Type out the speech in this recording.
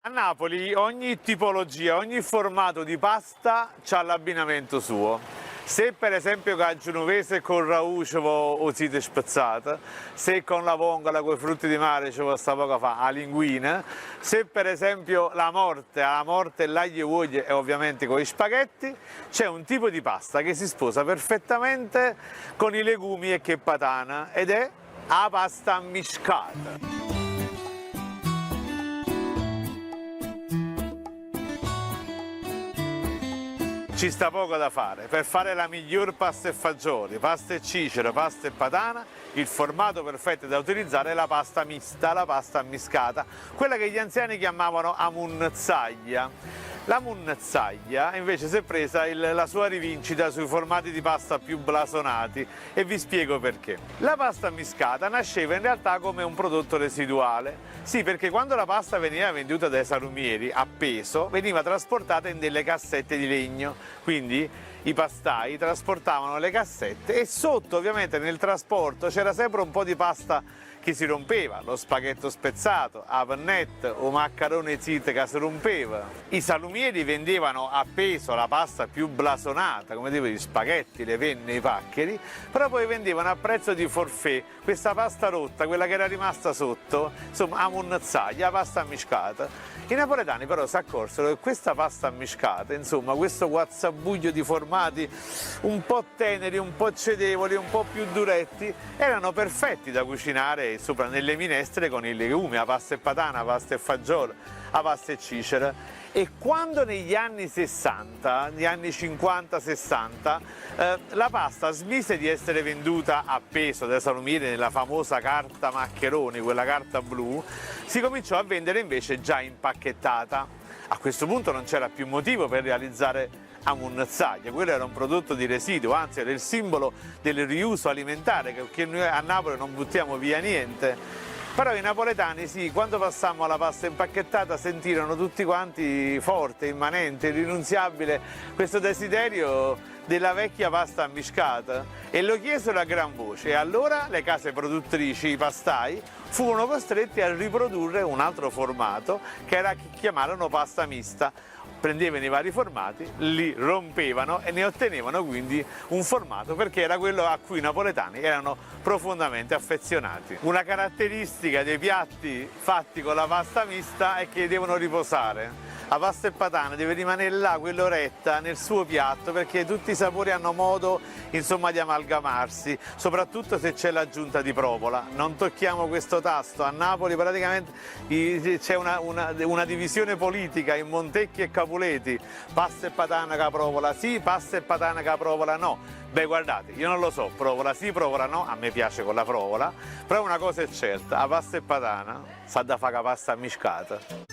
A Napoli ogni tipologia, ogni formato di pasta ha l'abbinamento suo. Se per esempio con la genovese con ragù ci vuole o site spezzata, se con la vongola con i frutti di mare ci vuole sta poco fa la linguina, se per esempio la morte, l'aglio e uoglie e ovviamente con gli spaghetti, c'è un tipo di pasta che si sposa perfettamente con i legumi e che patana ed è la pasta miscata. Ci sta poco da fare, per fare la miglior pasta e fagioli, pasta e cicero, pasta e patana, il formato perfetto da utilizzare è la pasta mista, la pasta ammiscata, quella che gli anziani chiamavano a munnezzaia. La munnezzaia invece si è presa la sua rivincita sui formati di pasta più blasonati e vi spiego perché. La pasta ammiscata nasceva in realtà come un prodotto residuale, sì, perché quando la pasta veniva venduta dai salumieri a peso veniva trasportata in delle cassette di legno, quindi i pastai trasportavano le cassette e sotto ovviamente nel trasporto c'era sempre un po' di pasta che si rompeva, lo spaghetto spezzato, la pannetta o maccherone zite che si rompeva. I salumieri vendevano a peso la pasta più blasonata, come dico, gli spaghetti, le penne, i paccheri, però poi vendevano a prezzo di forfait questa pasta rotta, quella che era rimasta sotto, insomma a munnezzaia, la pasta ammiscata. I napoletani però si accorsero che questa pasta ammiscata, insomma questo guazzabuglio di formati un po' teneri, un po' cedevoli, un po' più duretti, erano perfetti da cucinare sopra nelle minestre con i legumi, la pasta e patana, la pasta e fagioli, la pasta e cicera. E quando negli anni 60, negli anni 50-60, la pasta smise di essere venduta a peso dai salumieri nella famosa carta maccheroni, quella carta blu, si cominciò a vendere invece già impacchettata. A questo punto non c'era più motivo per realizzare a munnezzaia, quello era un prodotto di residuo, anzi era il simbolo del riuso alimentare, che noi a Napoli non buttiamo via niente. Però i napoletani sì, quando passammo alla pasta impacchettata sentirono tutti quanti forte, immanente, irrinunziabile questo desiderio della vecchia pasta ammiscata e lo chiesero a gran voce e allora le case produttrici, i pastai, furono costretti a riprodurre un altro formato che chiamarono pasta mista. Prendevano i vari formati, li rompevano e ne ottenevano quindi un formato perché era quello a cui i napoletani erano profondamente affezionati. Una caratteristica dei piatti fatti con la pasta mista è che devono riposare. La pasta e patana deve rimanere là, quell'oretta, nel suo piatto, perché tutti i sapori hanno modo, insomma, di amalgamarsi, soprattutto se c'è l'aggiunta di provola. Non tocchiamo questo tasto. A Napoli praticamente c'è una divisione politica in Montecchi e Capuleti. Pasta e patana con provola sì, pasta e patana con provola no. Beh, guardate, io non lo so, provola sì, provola no, a me piace con la provola, però una cosa è certa, la pasta e patana sa da fare la pasta ammiscata.